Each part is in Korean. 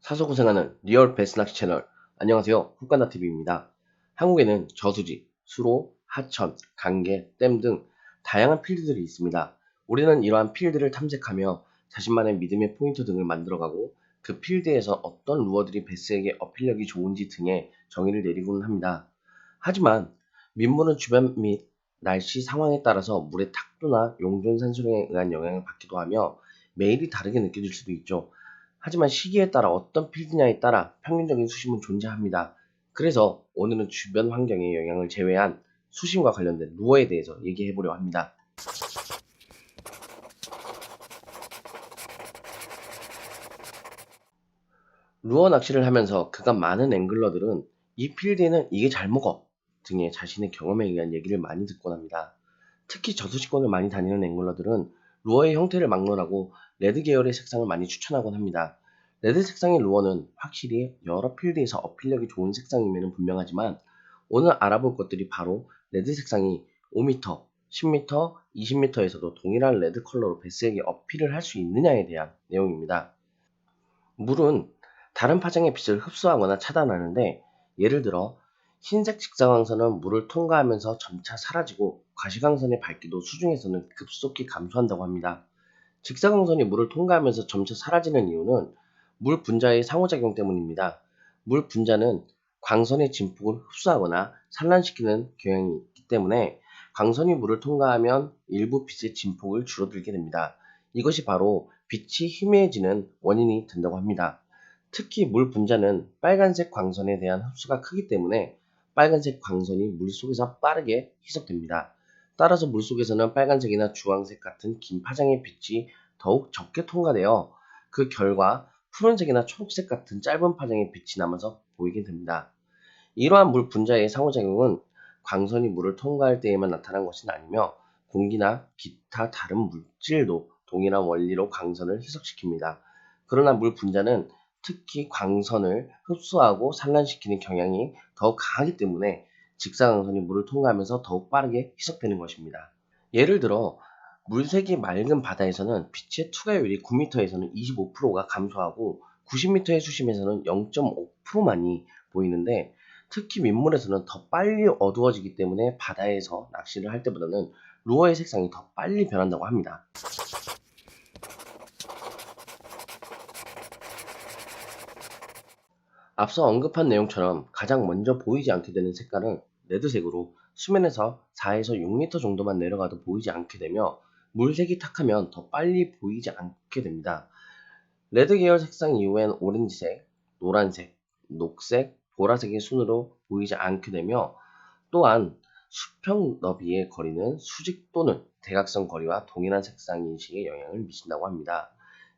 사서 고생하는 리얼 베스낚시 채널. 안녕하세요. 훅간다TV입니다. 한국에는 저수지, 수로, 하천, 강계, 댐 등 다양한 필드들이 있습니다. 우리는 이러한 필드를 탐색하며 자신만의 믿음의 포인트 등을 만들어가고 그 필드에서 어떤 루어들이 베스에게 어필력이 좋은지 등의 정의를 내리고는 합니다. 하지만 민물은 주변 및 날씨 상황에 따라서 물의 탁도나 용존 산소량에 의한 영향을 받기도 하며 매일이 다르게 느껴질 수도 있죠. 하지만 시기에 따라 어떤 필드냐에 따라 평균적인 수심은 존재합니다. 그래서 오늘은 주변 환경의 영향을 제외한 수심과 관련된 루어에 대해서 얘기해 보려 합니다. 루어 낚시를 하면서 그간 많은 앵글러들은 이 필드에는 이게 잘 먹어 등의 자신의 경험에 의한 얘기를 많이 듣곤 합니다. 특히 저수지권을 많이 다니는 앵글러들은 루어의 형태를 막론하고 레드 계열의 색상을 많이 추천하곤 합니다. 레드 색상의 루어는 확실히 여러 필드에서 어필력이 좋은 색상임에는 분명하지만 오늘 알아볼 것들이 바로 레드 색상이 5m, 10m, 20m에서도 동일한 레드 컬러로 베스에게 어필을 할 수 있느냐에 대한 내용입니다. 물은 다른 파장의 빛을 흡수하거나 차단하는데, 예를 들어 흰색 직사광선은 물을 통과하면서 점차 사라지고 가시광선의 밝기도 수중에서는 급속히 감소한다고 합니다. 직사광선이 물을 통과하면서 점차 사라지는 이유는 물 분자의 상호작용 때문입니다. 물 분자는 광선의 진폭을 흡수하거나 산란시키는 경향이 있기 때문에 광선이 물을 통과하면 일부 빛의 진폭을 줄어들게 됩니다. 이것이 바로 빛이 희미해지는 원인이 된다고 합니다. 특히 물 분자는 빨간색 광선에 대한 흡수가 크기 때문에 빨간색 광선이 물속에서 빠르게 희석됩니다. 따라서 물속에서는 빨간색이나 주황색 같은 긴 파장의 빛이 더욱 적게 통과되어 그 결과 푸른색이나 초록색 같은 짧은 파장의 빛이 남아서 보이게 됩니다. 이러한 물 분자의 상호작용은 광선이 물을 통과할 때에만 나타난 것은 아니며 공기나 기타 다른 물질도 동일한 원리로 광선을 희석시킵니다. 그러나 물 분자는 특히 광선을 흡수하고 산란시키는 경향이 더욱 강하기 때문에 직사광선이 물을 통과하면서 더욱 빠르게 희석되는 것입니다. 예를 들어 물색이 맑은 바다에서는 빛의 투과율이 9m에서는 25%가 감소하고 90m의 수심에서는 0.5%만이 보이는데, 특히 민물에서는 더 빨리 어두워지기 때문에 바다에서 낚시를 할 때보다는 루어의 색상이 더 빨리 변한다고 합니다. 앞서 언급한 내용처럼 가장 먼저 보이지 않게 되는 색깔은 레드색으로 수면에서 4에서 6m 정도만 내려가도 보이지 않게 되며, 물색이 탁하면 더 빨리 보이지 않게 됩니다. 레드 계열 색상 이후엔 오렌지색, 노란색, 녹색, 보라색의 순으로 보이지 않게 되며, 또한 수평 너비의 거리는 수직 또는 대각선 거리와 동일한 색상 인식에 영향을 미친다고 합니다.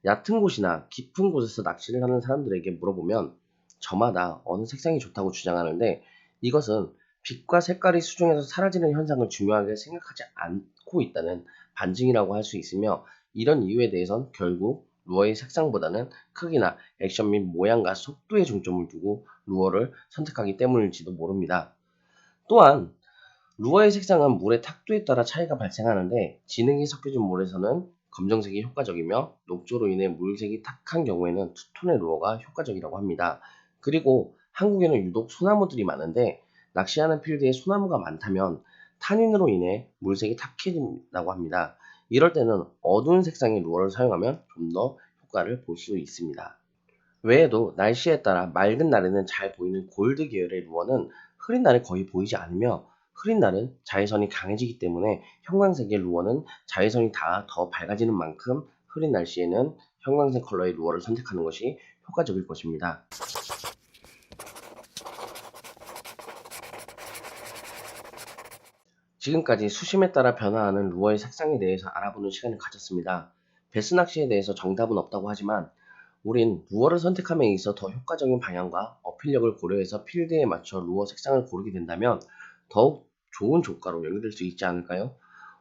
얕은 곳이나 깊은 곳에서 낚시를 하는 사람들에게 물어보면 저마다 어느 색상이 좋다고 주장하는데, 이것은 빛과 색깔이 수중에서 사라지는 현상을 중요하게 생각하지 않고 있다는 반증이라고 할 수 있으며, 이런 이유에 대해선 결국 루어의 색상보다는 크기나 액션 및 모양과 속도에 중점을 두고 루어를 선택하기 때문일지도 모릅니다. 또한 루어의 색상은 물의 탁도에 따라 차이가 발생하는데, 진흙이 섞여진 물에서는 검정색이 효과적이며 녹조로 인해 물색이 탁한 경우에는 투톤의 루어가 효과적이라고 합니다. 그리고 한국에는 유독 소나무들이 많은데, 낚시하는 필드에 소나무가 많다면 탄닌으로 인해 물색이 탁해진다고 합니다. 이럴 때는 어두운 색상의 루어를 사용하면 좀 더 효과를 볼 수 있습니다. 외에도 날씨에 따라 맑은 날에는 잘 보이는 골드 계열의 루어는 흐린 날에 거의 보이지 않으며, 흐린 날은 자외선이 강해지기 때문에 형광색의 루어는 자외선이 닿아 더 밝아지는 만큼 흐린 날씨에는 형광색 컬러의 루어를 선택하는 것이 효과적일 것입니다. 지금까지 수심에 따라 변화하는 루어의 색상에 대해서 알아보는 시간을 가졌습니다. 베스 낚시에 대해서 정답은 없다고 하지만 우린 루어를 선택함에 있어 더 효과적인 방향과 어필력을 고려해서 필드에 맞춰 루어 색상을 고르게 된다면 더욱 좋은 조과로 연결될 수 있지 않을까요?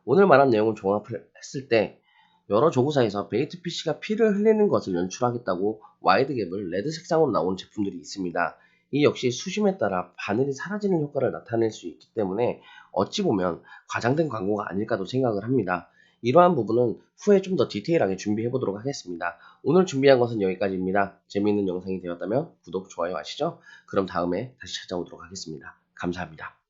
오늘 말한 내용을 종합을 했을 때 여러 조구사에서 베이트 피쉬가 피를 흘리는 것을 연출하겠다고 와이드 갭을 레드 색상으로 나온 제품들이 있습니다. 이 역시 수심에 따라 바늘이 사라지는 효과를 나타낼 수 있기 때문에 어찌 보면 과장된 광고가 아닐까도 생각을 합니다. 이러한 부분은 후에 좀 더 디테일하게 준비해 보도록 하겠습니다. 오늘 준비한 것은 여기까지입니다. 재미있는 영상이 되었다면 구독, 좋아요 하시죠? 그럼 다음에 다시 찾아오도록 하겠습니다. 감사합니다.